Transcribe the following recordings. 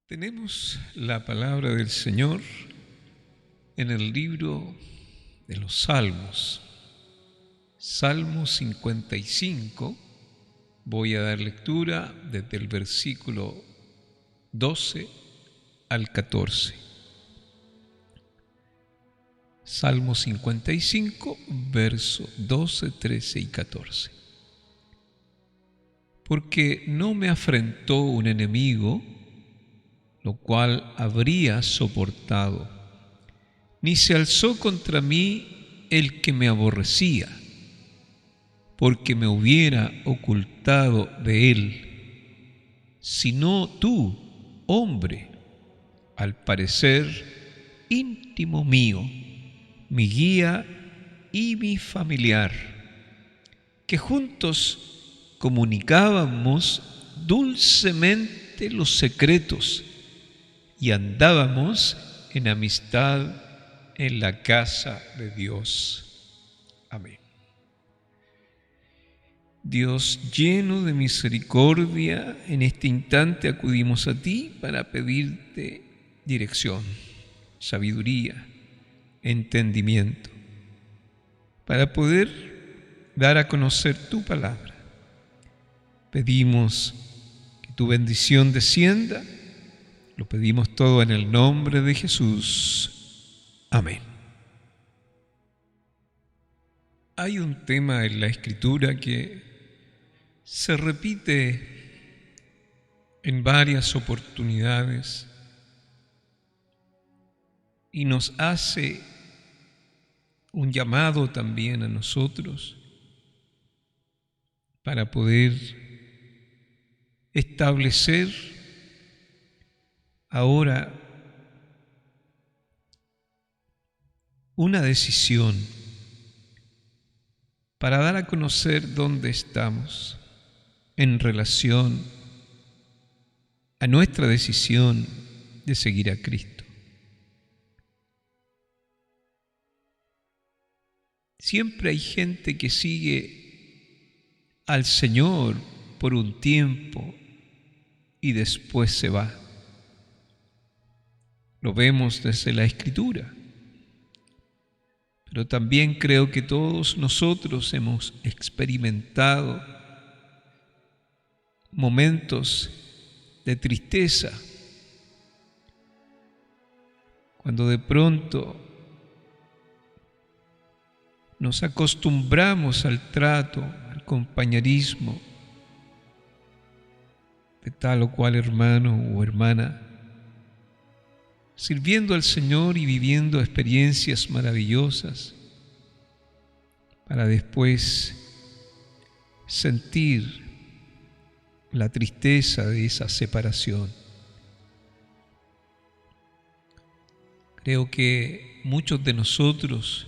Tenemos la palabra del Señor en el libro de los Salmos. Salmo 55, voy a dar lectura desde el versículo 12 al 14. Salmo 55, verso 12, 13 y 14. Porque no me afrentó un enemigo, lo cual habría soportado, ni se alzó contra mí el que me aborrecía, porque me hubiera ocultado de él, sino tú, hombre, al parecer íntimo mío, mi guía y mi familiar, que juntos comunicábamos dulcemente los secretos y andábamos en amistad en la casa de Dios. Amén. Dios, lleno de misericordia, en este instante acudimos a ti para pedirte dirección, sabiduría, entendimiento, para poder dar a conocer tu palabra. Pedimos que tu bendición descienda. Lo pedimos todo en el nombre de Jesús. Amén. Hay un tema en la Escritura que se repite en varias oportunidades y nos hace un llamado también a nosotros para poder establecer ahora una decisión para dar a conocer dónde estamos en relación a nuestra decisión de seguir a Cristo. Siempre hay gente que sigue al Señor por un tiempo y después se va. Lo vemos desde la Escritura. Pero también creo que todos nosotros hemos experimentado momentos de tristeza, cuando de pronto nos acostumbramos al trato, al compañerismo de tal o cual hermano o hermana, sirviendo al Señor y viviendo experiencias maravillosas, para después sentir la tristeza de esa separación. Creo que muchos de nosotros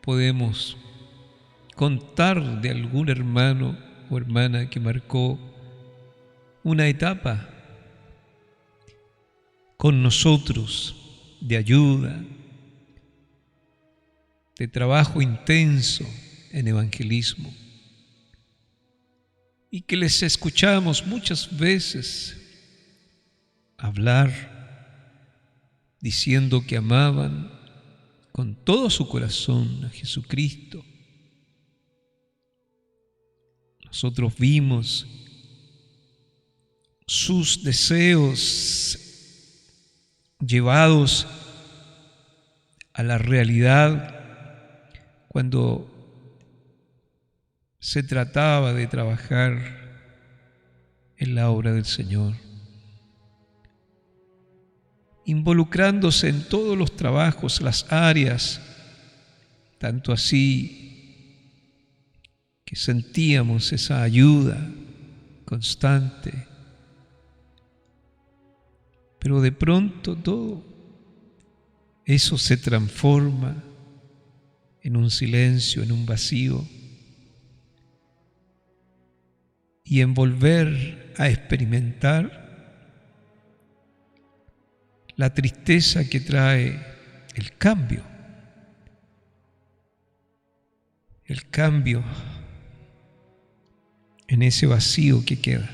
podemos contar de algún hermano o hermana que marcó una etapa con nosotros de ayuda, de trabajo intenso en evangelismo, y que les escuchamos muchas veces hablar diciendo que amaban con todo su corazón a Jesucristo. Nosotros vimos sus deseos llevados a la realidad cuando se trataba de trabajar en la obra del Señor, involucrándose en todos los trabajos, las áreas, tanto así que sentíamos esa ayuda constante. Pero de pronto todo eso se transforma en un silencio, en un vacío, y en volver a experimentar la tristeza que trae el cambio en ese vacío que queda.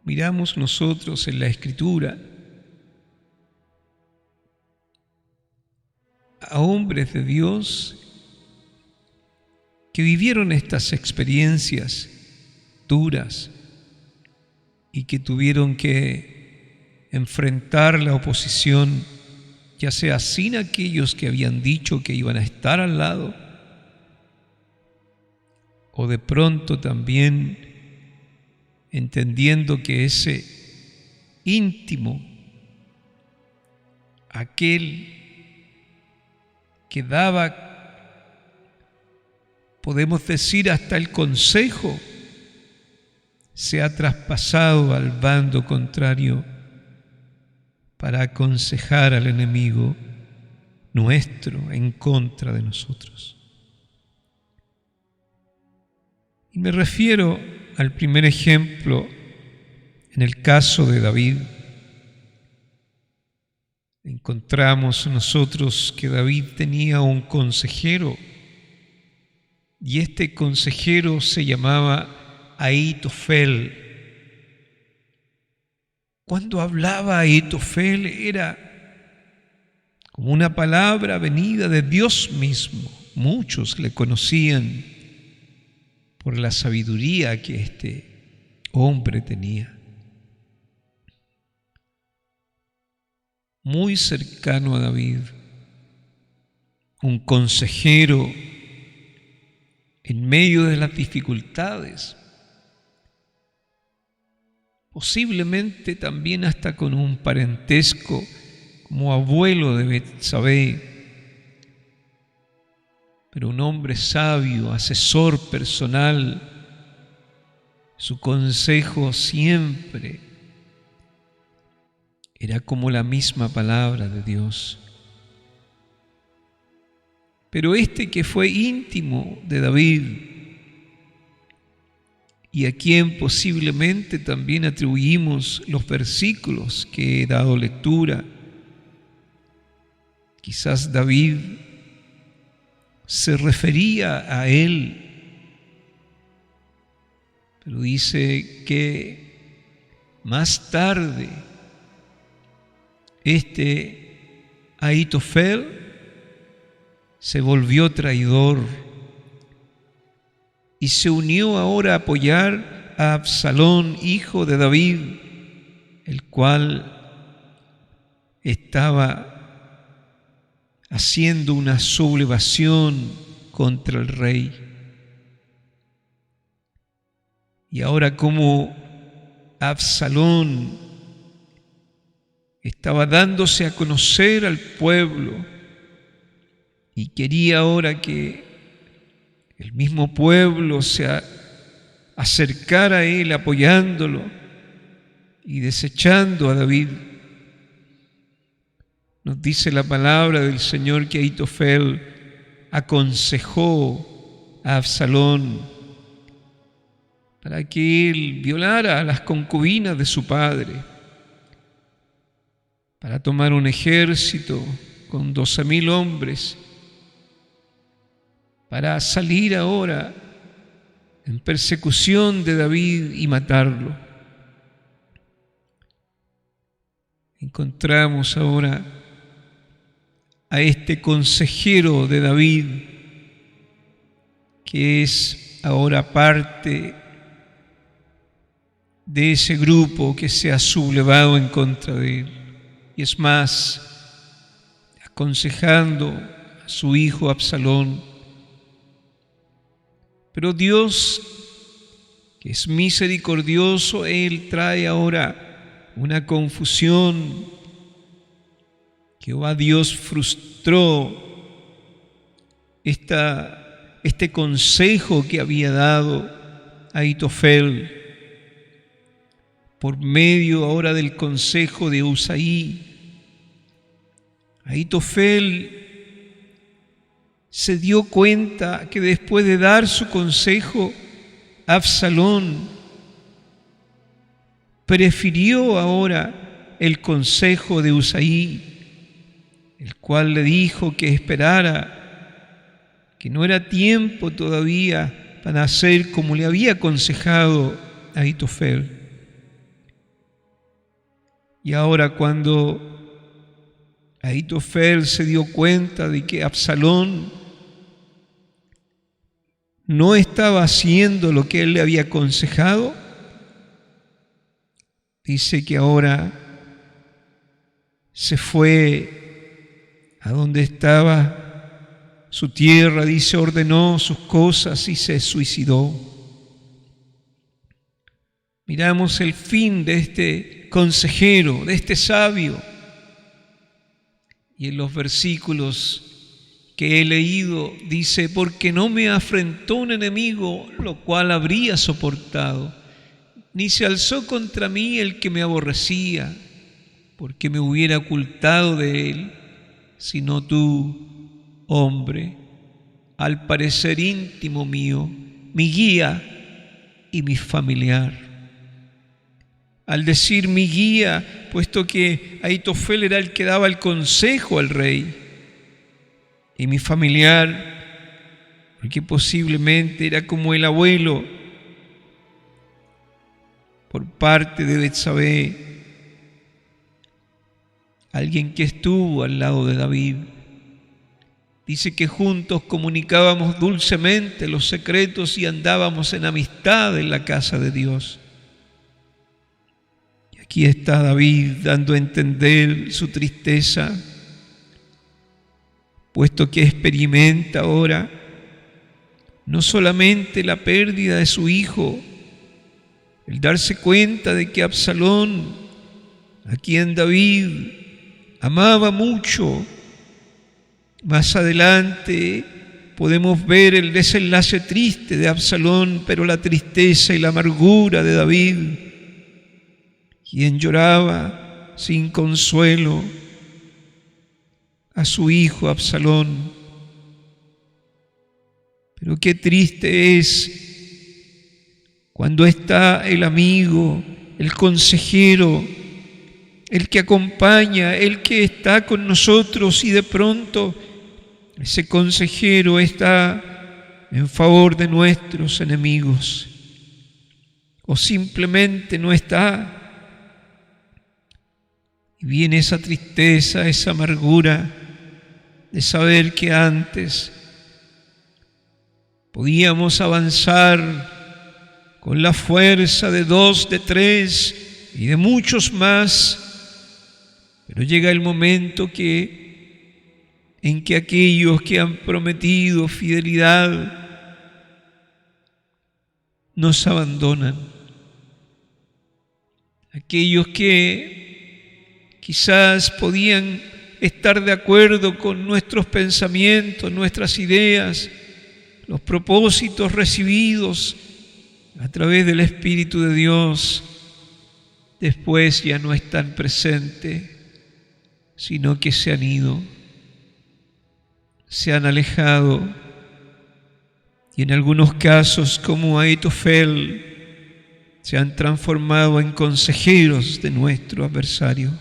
miramos nosotros en la Escritura a hombres de Dios que vivieron estas experiencias duras y que tuvieron que enfrentar la oposición, ya sea sin aquellos que habían dicho que iban a estar al lado, o de pronto también entendiendo que ese íntimo, aquel que daba, podemos decir, hasta el consejo, se ha traspasado al bando contrario para aconsejar al enemigo nuestro en contra de nosotros. Y me refiero al primer ejemplo en el caso de David. Encontramos nosotros que David tenía un consejero, y este consejero se llamaba Ahitofel. Cuando hablaba Ahitofel era como una palabra venida de Dios mismo. Muchos le conocían por la sabiduría que este hombre tenía. Muy cercano a David, un consejero en medio de las dificultades, posiblemente también hasta con un parentesco como abuelo de Betsabé, pero un hombre sabio, asesor personal. Su consejo siempre era como la misma palabra de Dios. Pero este que fue íntimo de David y a quien posiblemente también atribuimos los versículos que he dado lectura, quizás David se refería a él, pero dice que más tarde este Ahitofel se volvió traidor y se unió ahora a apoyar a Absalón, hijo de David, el cual estaba haciendo una sublevación contra el rey. Y ahora como Absalón estaba dándose a conocer al pueblo y quería ahora que el mismo pueblo se acercara a él apoyándolo y desechando a David, nos dice la palabra del Señor que Ahitofel aconsejó a Absalón para que él violara a las concubinas de su padre, para tomar un ejército con 12,000 hombres, para salir ahora en persecución de David y matarlo. Encontramos ahora a este consejero de David, que es ahora parte de ese grupo que se ha sublevado en contra de él. Y es más, aconsejando a su hijo Absalón. Pero Dios, que es misericordioso, Él trae ahora una confusión. Jehová Dios frustró este consejo que había dado Ahitofel por medio ahora del consejo de Usaí. Ahitofel se dio cuenta que después de dar su consejo, Absalón prefirió ahora el consejo de Usaí, el cual le dijo que esperara, que no era tiempo todavía para hacer como le había aconsejado Ahitofel. Y ahora cuando Ahitofel se dio cuenta de que Absalón no estaba haciendo lo que él le había aconsejado, dice que ahora se fue a donde estaba su tierra, dice, ordenó sus cosas y se suicidó. Miramos el fin de este consejero, de este sabio. Y en los versículos que he leído dice, porque no me afrentó un enemigo, lo cual habría soportado, ni se alzó contra mí el que me aborrecía, porque me hubiera ocultado de él, sino tú, hombre, al parecer íntimo mío, mi guía y mi familiar. Al decir mi guía, puesto que Ahitofel era el que daba el consejo al rey, y mi familiar, porque posiblemente era como el abuelo por parte de Betsabé, alguien que estuvo al lado de David. Dice que juntos comunicábamos dulcemente los secretos y andábamos en amistad en la casa de Dios. Y aquí está David dando a entender su tristeza, puesto que experimenta ahora no solamente la pérdida de su hijo, el darse cuenta de que Absalón, a quien David amaba mucho, más adelante podemos ver el desenlace triste de Absalón, pero la tristeza y la amargura de David, quien lloraba sin consuelo a su hijo Absalón. Pero qué triste es cuando está el amigo, el consejero, el que acompaña, el que está con nosotros y de pronto ese consejero está en favor de nuestros enemigos o simplemente no está. Y viene esa tristeza, esa amargura de saber que antes podíamos avanzar con la fuerza de 2, de 3 y de muchos más, pero llega el momento en que aquellos que han prometido fidelidad nos abandonan. Aquellos que quizás podían estar de acuerdo con nuestros pensamientos, nuestras ideas, los propósitos recibidos a través del Espíritu de Dios, después ya no están presentes, sino que se han ido, se han alejado, y en algunos casos, como Ahitofel, se han transformado en consejeros de nuestro adversario.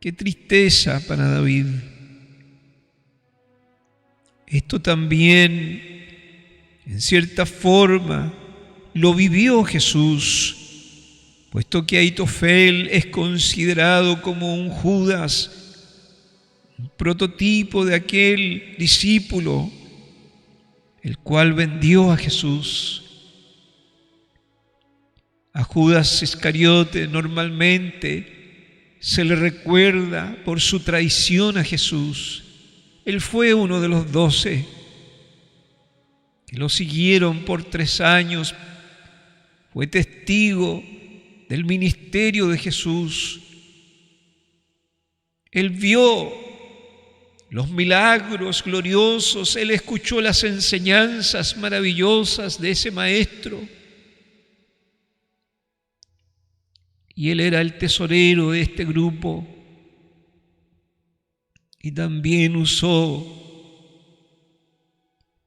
Qué tristeza para David. Esto también, en cierta forma, lo vivió Jesús, puesto que Ahitofel es considerado como un Judas, un prototipo de aquel discípulo, el cual vendió a Jesús. A Judas Iscariote normalmente se le recuerda por su traición a Jesús. Él fue uno de los 12 que lo siguieron por 3 años, fue testigo del ministerio de Jesús. Él vio los milagros gloriosos, él escuchó las enseñanzas maravillosas de ese maestro. Y él era el tesorero de este grupo. Y también usó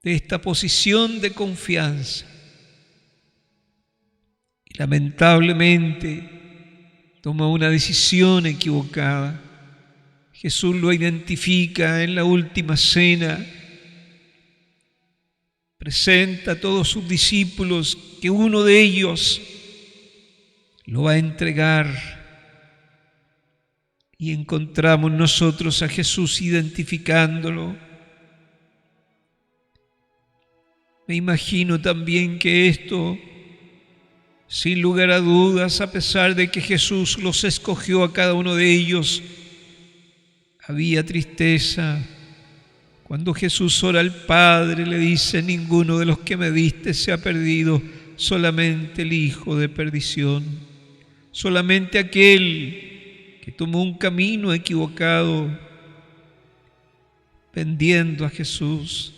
de esta posición de confianza. Y lamentablemente toma una decisión equivocada. Jesús lo identifica en la última cena. Presenta a todos sus discípulos que uno de ellos lo va a entregar y encontramos nosotros a Jesús identificándolo. Me imagino también que esto, sin lugar a dudas, a pesar de que Jesús los escogió a cada uno de ellos, había tristeza. Cuando Jesús ora al Padre, le dice: ninguno de los que me diste se ha perdido, solamente el hijo de perdición, solamente aquel que tomó un camino equivocado, vendiendo a Jesús,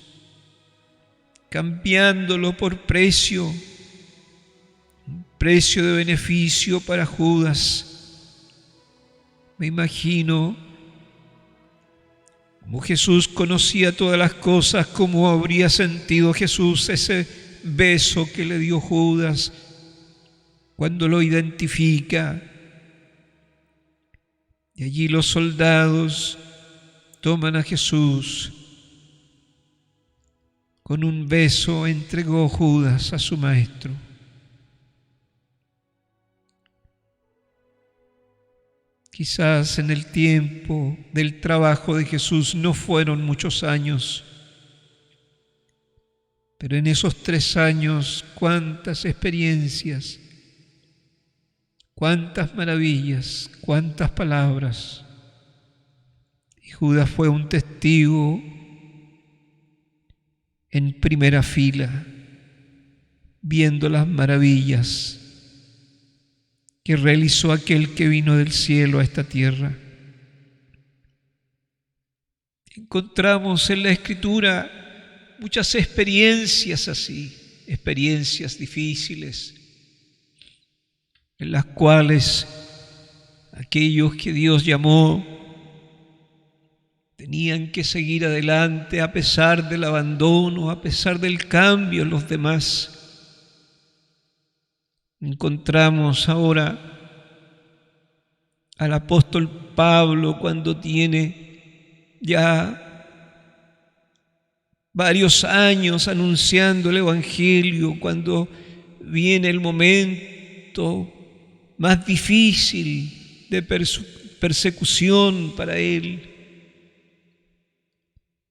cambiándolo por precio, un precio de beneficio para Judas. Me imagino como Jesús conocía todas las cosas, cómo habría sentido Jesús ese beso que le dio Judas cuando lo identifica. Y allí los soldados toman a Jesús. Con un beso entregó Judas a su maestro. Quizás en el tiempo del trabajo de Jesús no fueron muchos años, pero en esos 3 años, cuántas experiencias, cuántas maravillas, cuántas palabras. Y Judas fue un testigo en primera fila, viendo las maravillas que realizó aquel que vino del cielo a esta tierra. Encontramos en la Escritura muchas experiencias así, experiencias difíciles, en las cuales aquellos que Dios llamó tenían que seguir adelante a pesar del abandono, a pesar del cambio en los demás. Encontramos ahora al apóstol Pablo cuando tiene ya varios años anunciando el Evangelio, cuando viene el momento más difícil de persecución para él.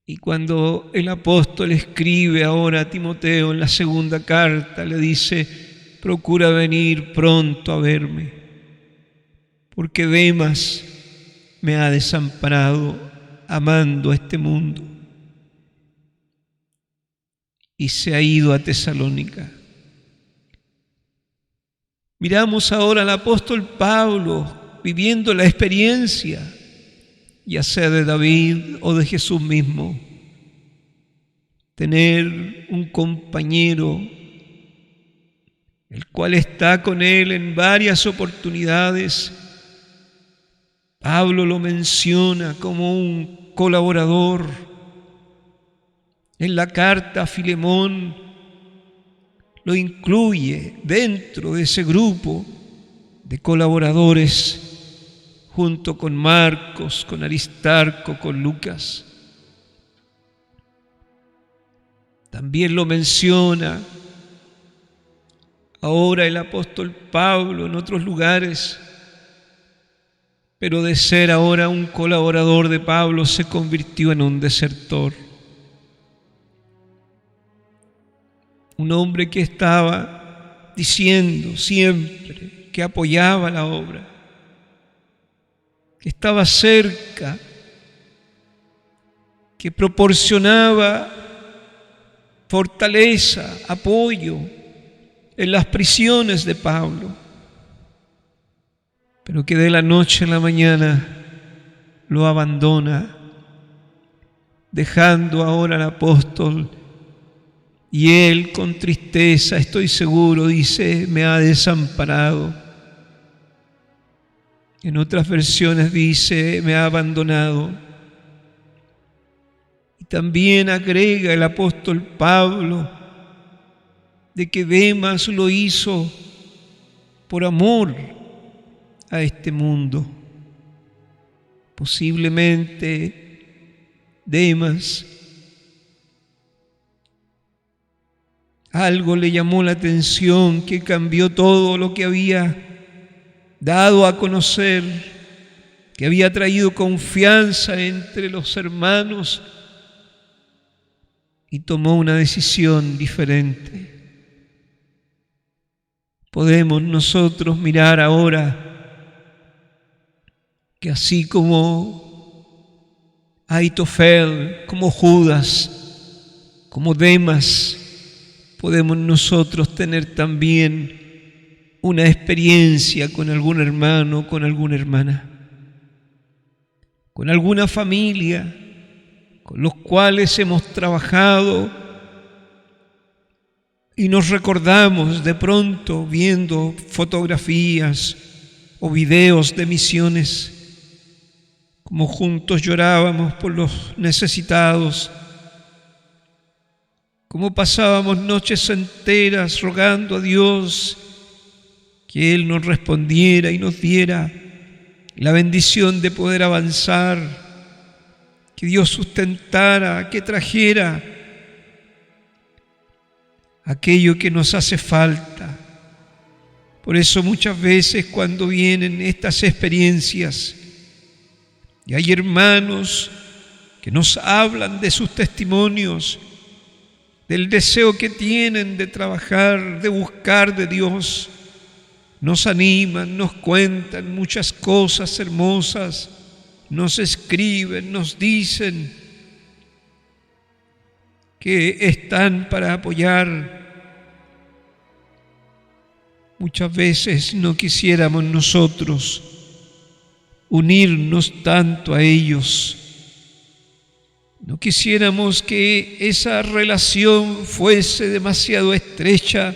Y cuando el apóstol escribe ahora a Timoteo en la segunda carta, le dice: procura venir pronto a verme, porque Demas me ha desamparado amando este mundo y se ha ido a Tesalónica. Miramos ahora al apóstol Pablo viviendo la experiencia, ya sea de David o de Jesús mismo, tener un compañero el cual está con él en varias oportunidades. Pablo lo menciona como un colaborador. En la carta a Filemón lo incluye dentro de ese grupo de colaboradores, junto con Marcos, con Aristarco, con Lucas. También lo menciona ahora el apóstol Pablo en otros lugares, pero de ser ahora un colaborador de Pablo se convirtió en un desertor. Un hombre que estaba diciendo siempre que apoyaba la obra, que estaba cerca, que proporcionaba fortaleza, apoyo en las prisiones de Pablo, pero que de la noche a la mañana lo abandona, dejando ahora al apóstol, y él con tristeza, estoy seguro, dice: me ha desamparado. En otras versiones dice: me ha abandonado. Y también agrega el apóstol Pablo de que Demas lo hizo por amor a este mundo. Posiblemente Demas algo le llamó la atención que cambió todo lo que había dado a conocer, que había traído confianza entre los hermanos y tomó una decisión diferente. Podemos nosotros mirar ahora que así como Aitofel, como Judas, como Demas, podemos nosotros tener también una experiencia con algún hermano, con alguna hermana, con alguna familia, con los cuales hemos trabajado y nos recordamos de pronto viendo fotografías o videos de misiones, como juntos llorábamos por los necesitados, como pasábamos noches enteras rogando a Dios que Él nos respondiera y nos diera la bendición de poder avanzar, que Dios sustentara, que trajera aquello que nos hace falta. Por eso muchas veces cuando vienen estas experiencias y hay hermanos que nos hablan de sus testimonios, del deseo que tienen de trabajar, de buscar de Dios, nos animan, nos cuentan muchas cosas hermosas, nos escriben, nos dicen que están para apoyar. Muchas veces no quisiéramos nosotros unirnos tanto a ellos. No quisiéramos que esa relación fuese demasiado estrecha,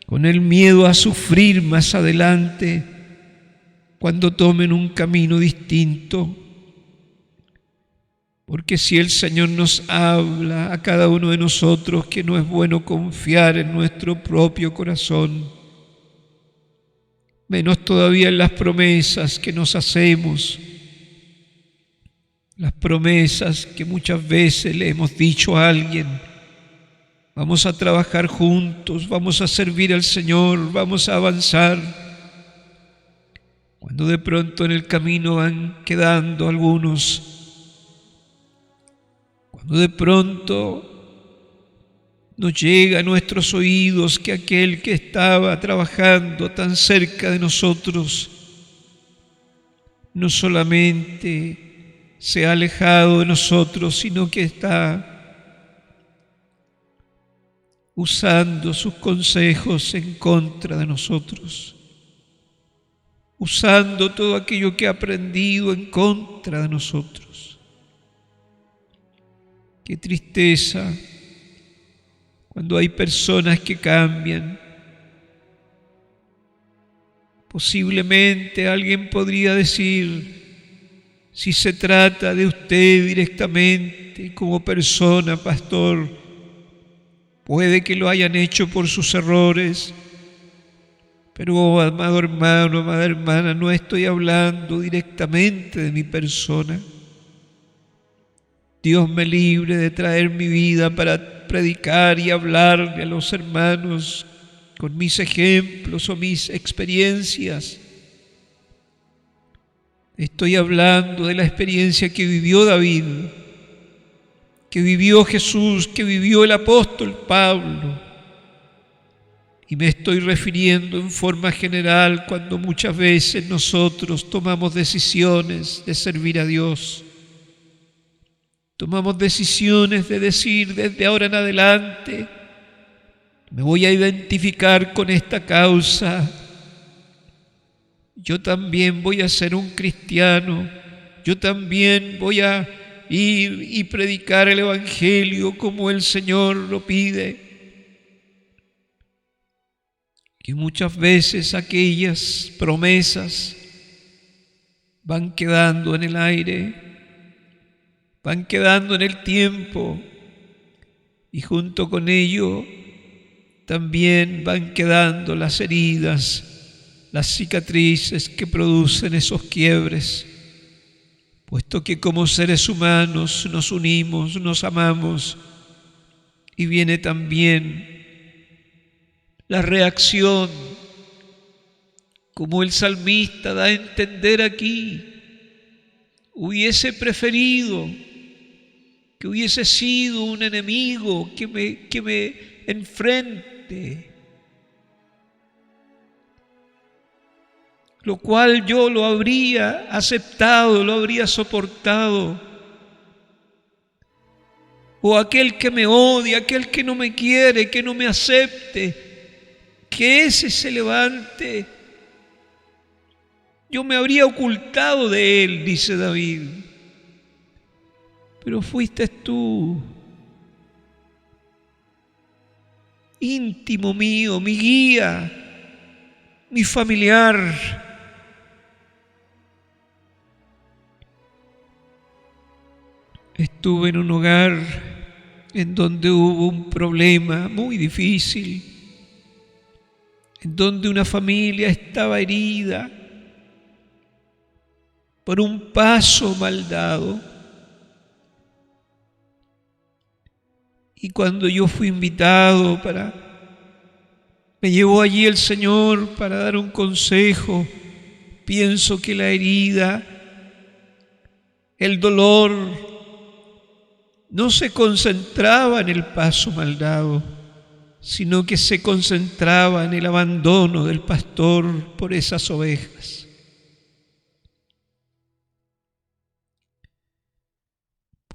con el miedo a sufrir más adelante cuando tomen un camino distinto. Porque si el Señor nos habla a cada uno de nosotros que no es bueno confiar en nuestro propio corazón, menos todavía en las promesas que nos hacemos, las promesas que muchas veces le hemos dicho a alguien: vamos a trabajar juntos, vamos a servir al Señor, vamos a avanzar. Cuando de pronto en el camino van quedando algunos, cuando de pronto nos llega a nuestros oídos que aquel que estaba trabajando tan cerca de nosotros no solamente se ha alejado de nosotros, sino que está usando sus consejos en contra de nosotros, usando todo aquello que ha aprendido en contra de nosotros. Qué tristeza cuando hay personas que cambian. Posiblemente alguien podría decir: si se trata de usted directamente como persona, pastor, puede que lo hayan hecho por sus errores, pero amado hermano, amada hermana, no estoy hablando directamente de mi persona. Dios me libre de traer mi vida para predicar y hablarle a los hermanos con mis ejemplos o mis experiencias. Estoy hablando de la experiencia que vivió David, que vivió Jesús, que vivió el apóstol Pablo. Y me estoy refiriendo en forma general cuando muchas veces nosotros tomamos decisiones de servir a Dios. Tomamos decisiones de decir: desde ahora en adelante me voy a identificar con esta causa. Yo también voy a ser un cristiano. Yo también voy a ir y predicar el Evangelio como el Señor lo pide. Que muchas veces aquellas promesas van quedando en el aire, van quedando en el tiempo, y junto con ello también van quedando las heridas, las cicatrices que producen esos quiebres, puesto que como seres humanos nos unimos, nos amamos, y viene también la reacción como el salmista da a entender aquí, hubiese preferido que hubiese sido un enemigo que me enfrente, lo cual yo lo habría aceptado, lo habría soportado. O aquel que me odia, aquel que no me quiere, que no me acepte, que ese se levante. Yo me habría ocultado de él, dice David. Pero fuiste tú, íntimo mío, mi guía, mi familiar. Estuve en un hogar en donde hubo un problema muy difícil, en donde una familia estaba herida por un paso mal dado. Y cuando yo fui invitado me llevó allí el Señor para dar un consejo, pienso que la herida, el dolor, no se concentraba en el paso mal dado, sino que se concentraba en el abandono del pastor por esas ovejas.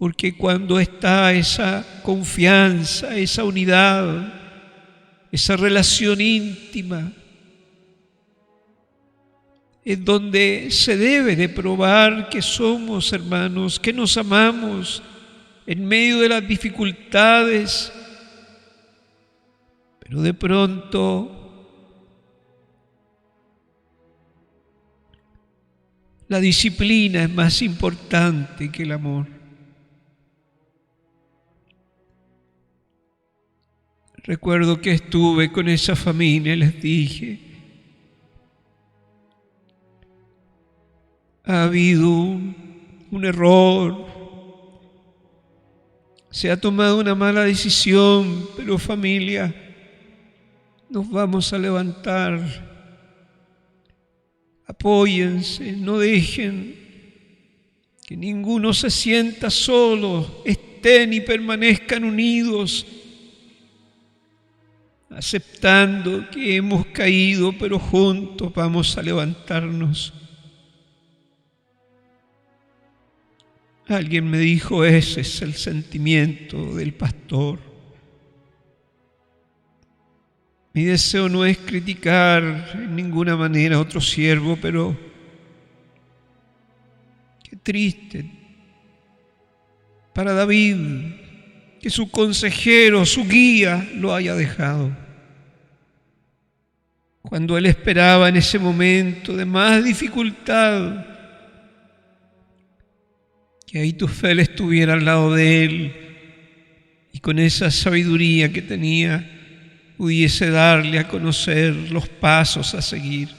Porque cuando está esa confianza, esa unidad, esa relación íntima, en donde se debe de probar que somos hermanos, que nos amamos en medio de las dificultades, pero de pronto la disciplina es más importante que el amor. Recuerdo que estuve con esa familia y les dije, ha habido un error, se ha tomado una mala decisión, pero familia, nos vamos a levantar. Apóyense, no dejen que ninguno se sienta solo, estén y permanezcan unidos, aceptando que hemos caído, pero juntos vamos a levantarnos. Alguien me dijo, ese es el sentimiento del pastor. Mi deseo no es criticar en ninguna manera a otro siervo, pero qué triste para David que su consejero, su guía, lo haya dejado. Cuando él esperaba en ese momento de más dificultad, que Ahitofel estuviera al lado de él y con esa sabiduría que tenía pudiese darle a conocer los pasos a seguir.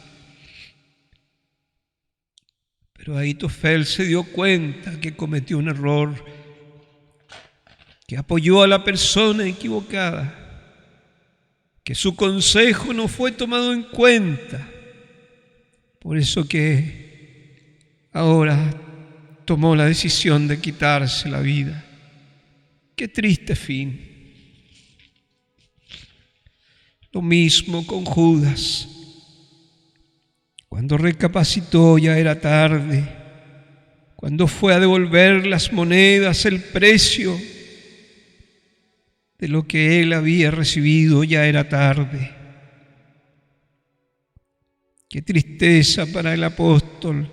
Pero Ahitofel se dio cuenta que cometió un error, que apoyó a la persona equivocada, que su consejo no fue tomado en cuenta. Por eso que ahora tomó la decisión de quitarse la vida. Qué triste fin. Lo mismo con Judas. Cuando recapacitó ya era tarde. Cuando fue a devolver las monedas, el precio de lo que él había recibido, ya era tarde. Qué tristeza para el apóstol.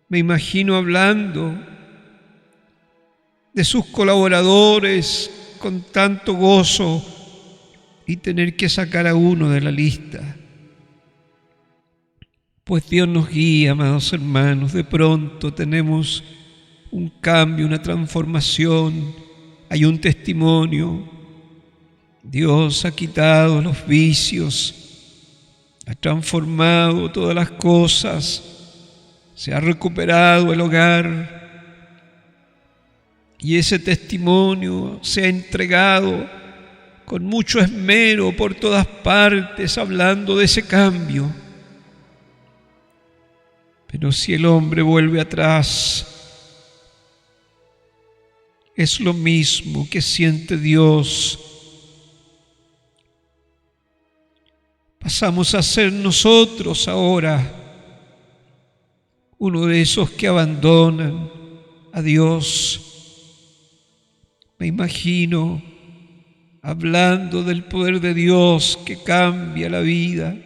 Me imagino hablando de sus colaboradores con tanto gozo y tener que sacar a uno de la lista. Pues Dios nos guía, amados hermanos. De pronto tenemos un cambio, una transformación, hay un testimonio. Dios ha quitado los vicios, ha transformado todas las cosas, se ha recuperado el hogar y ese testimonio se ha entregado con mucho esmero por todas partes, hablando de ese cambio. Pero si el hombre vuelve atrás, es lo mismo que siente Dios. Pasamos a ser nosotros ahora uno de esos que abandonan a Dios. Me imagino hablando del poder de Dios que cambia la vida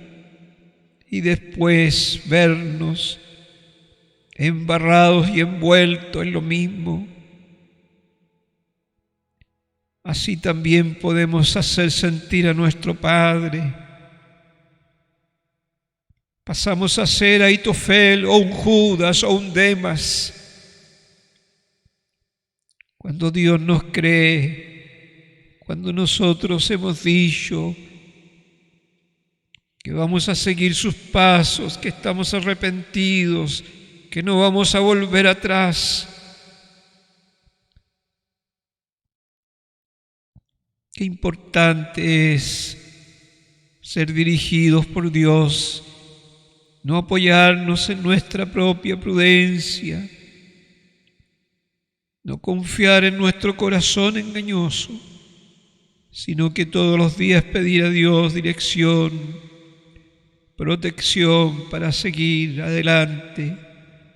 y después vernos embarrados y envueltos en lo mismo. Así también podemos hacer sentir a nuestro Padre. Pasamos a ser Ahitofel o un Judas o un Demas. Cuando Dios nos cree, cuando nosotros hemos dicho que vamos a seguir sus pasos, que estamos arrepentidos, que no vamos a volver atrás. Qué importante es ser dirigidos por Dios, no apoyarnos en nuestra propia prudencia, no confiar en nuestro corazón engañoso, sino que todos los días pedir a Dios dirección, protección para seguir adelante,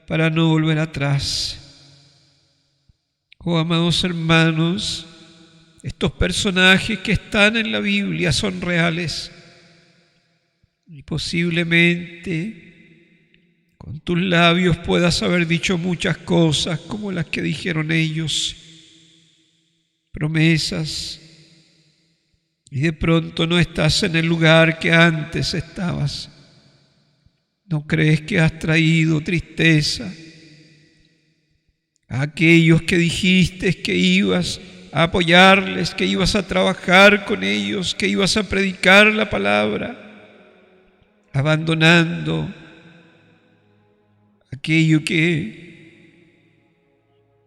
para no volver atrás. Oh, amados hermanos, estos personajes que están en la Biblia son reales y posiblemente con tus labios puedas haber dicho muchas cosas como las que dijeron ellos, promesas, y de pronto no estás en el lugar que antes estabas. ¿No crees que has traído tristeza a aquellos que dijiste que ibas a apoyarles, que ibas a trabajar con ellos, que ibas a predicar la palabra, abandonando aquello que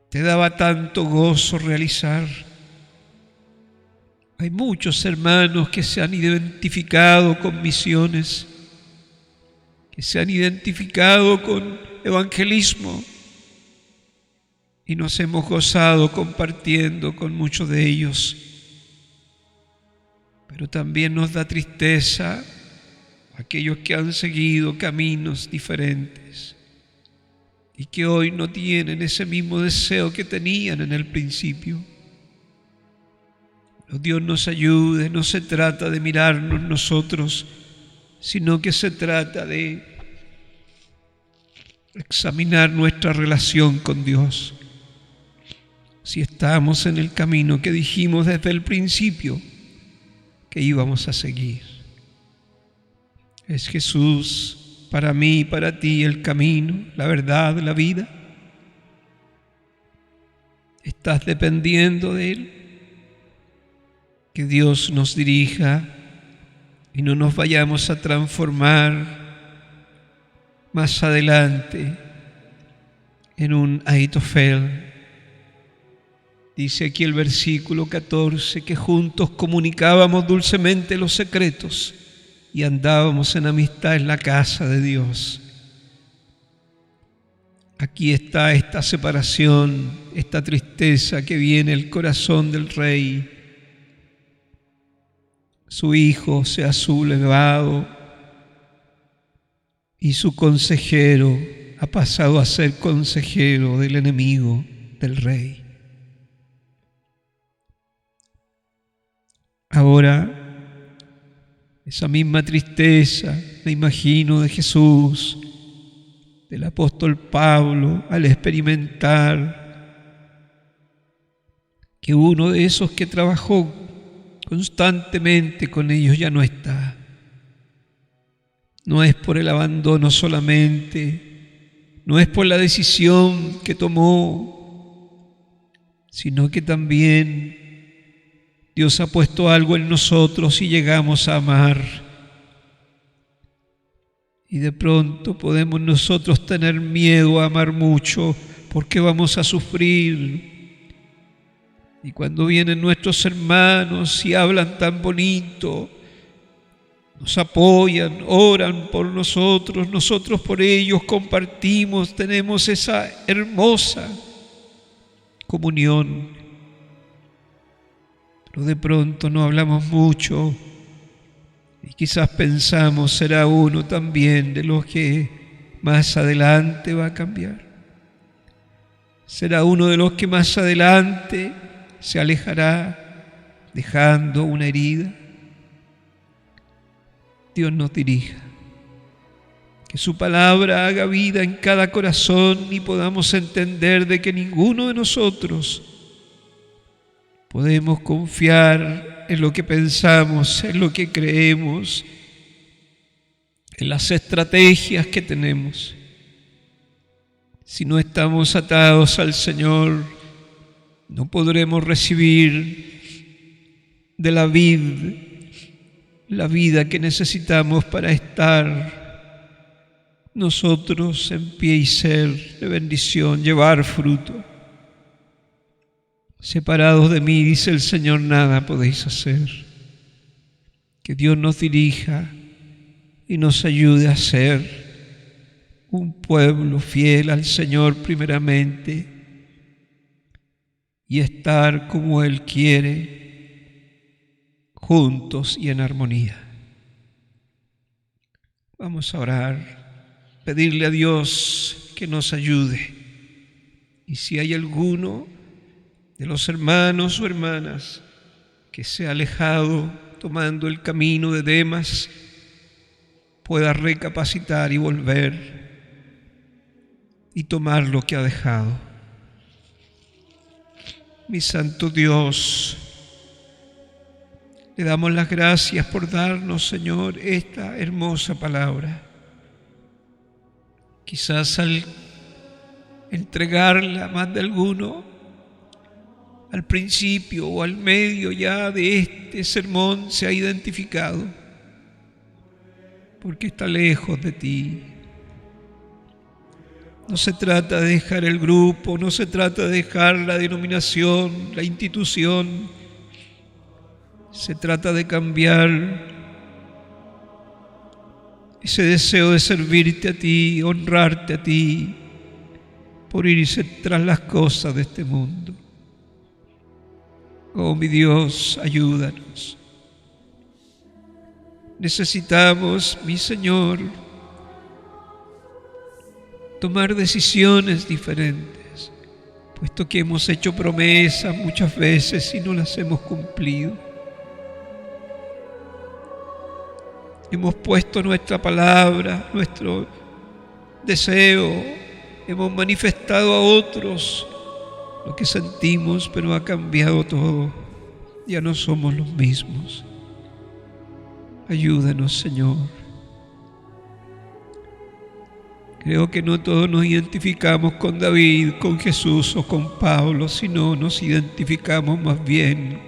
te daba tanto gozo realizar? Hay muchos hermanos que se han identificado con misiones, que se han identificado con evangelismo, y nos hemos gozado compartiendo con muchos de ellos. Pero también nos da tristeza aquellos que han seguido caminos diferentes y que hoy no tienen ese mismo deseo que tenían en el principio. Dios nos ayude, no se trata de mirarnos nosotros, sino que se trata de examinar nuestra relación con Dios. Si estamos en el camino que dijimos desde el principio que íbamos a seguir. ¿Es Jesús para mí y para ti el camino, la verdad, la vida? ¿Estás dependiendo de Él? Que Dios nos dirija y no nos vayamos a transformar más adelante en un Ahitofel. Dice aquí el versículo 14 que juntos comunicábamos dulcemente los secretos y andábamos en amistad en la casa de Dios. Aquí está esta separación, esta tristeza que viene el corazón del rey. Su hijo se ha sublevado y su consejero ha pasado a ser consejero del enemigo del rey. Ahora, esa misma tristeza, me imagino, de Jesús, del apóstol Pablo, al experimentar que uno de esos que trabajó constantemente con ellos ya no está. No es por el abandono solamente, no es por la decisión que tomó, sino que también Dios ha puesto algo en nosotros y llegamos a amar. Y de pronto podemos nosotros tener miedo a amar mucho porque vamos a sufrir. Y cuando vienen nuestros hermanos y hablan tan bonito nos apoyan, oran por nosotros, nosotros por ellos compartimos, tenemos esa hermosa comunión. Pero de pronto no hablamos mucho y quizás pensamos será uno también de los que más adelante va a cambiar. Será uno de los que más adelante se alejará dejando una herida. Dios nos dirija, que su palabra haga vida en cada corazón y podamos entender de que ninguno de nosotros podemos confiar en lo que pensamos, en lo que creemos, en las estrategias que tenemos. Si no estamos atados al Señor, no podremos recibir de la vid la vida que necesitamos para estar nosotros en pie y ser de bendición, llevar fruto. Separados de mí, dice el Señor, nada podéis hacer. Que Dios nos dirija y nos ayude a ser un pueblo fiel al Señor primeramente y estar como Él quiere, juntos y en armonía. Vamos a orar, pedirle a Dios que nos ayude. Y si hay alguno de los hermanos o hermanas que se ha alejado tomando el camino de Demas, pueda recapacitar y volver y tomar lo que ha dejado. Mi santo Dios, le damos las gracias por darnos, Señor, esta hermosa palabra. Quizás al entregarla más de alguno, al principio o al medio ya de este sermón se ha identificado, porque está lejos de ti. No se trata de dejar el grupo, no se trata de dejar la denominación, la institución. Se trata de cambiar ese deseo de servirte a ti, honrarte a ti, por irse tras las cosas de este mundo. Oh, mi Dios, ayúdanos. Necesitamos, mi Señor, tomar decisiones diferentes, puesto que hemos hecho promesas muchas veces y no las hemos cumplido. Hemos puesto nuestra palabra, nuestro deseo, hemos manifestado a otros lo que sentimos, pero ha cambiado todo. Ya no somos los mismos. Ayúdanos, Señor. Creo que no todos nos identificamos con David, con Jesús o con Pablo, sino nos identificamos más bien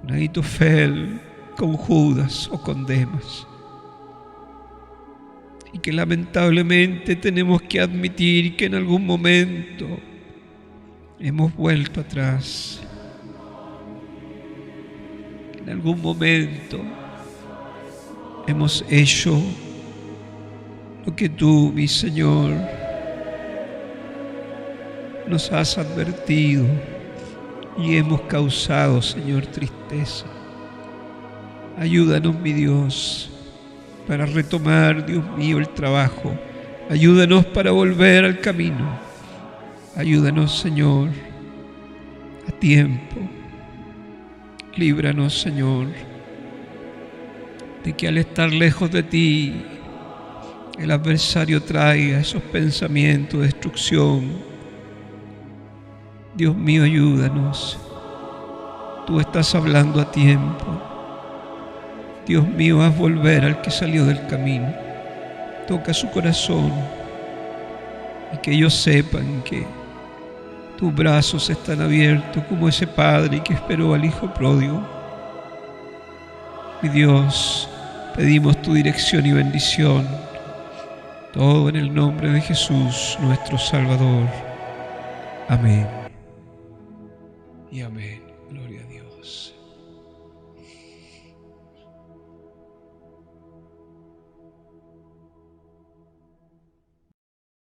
con Ahitofel, con Judas o con Demas, y que lamentablemente tenemos que admitir que en algún momento hemos vuelto atrás, en algún momento hemos hecho lo que tú, mi Señor, nos has advertido y hemos causado, Señor, tristeza. Ayúdanos, mi Dios, para retomar, Dios mío, el trabajo. Ayúdanos para volver al camino. Ayúdanos, Señor, a tiempo. Líbranos, Señor, de que al estar lejos de ti, el adversario traiga esos pensamientos de destrucción. Dios mío, ayúdanos. Tú estás hablando a tiempo. Dios mío, haz volver al que salió del camino. Toca su corazón y que ellos sepan que tus brazos están abiertos como ese padre que esperó al hijo pródigo. Mi Dios, pedimos tu dirección y bendición. Todo en el nombre de Jesús, nuestro Salvador. Amén. Y amén. Gloria a Dios.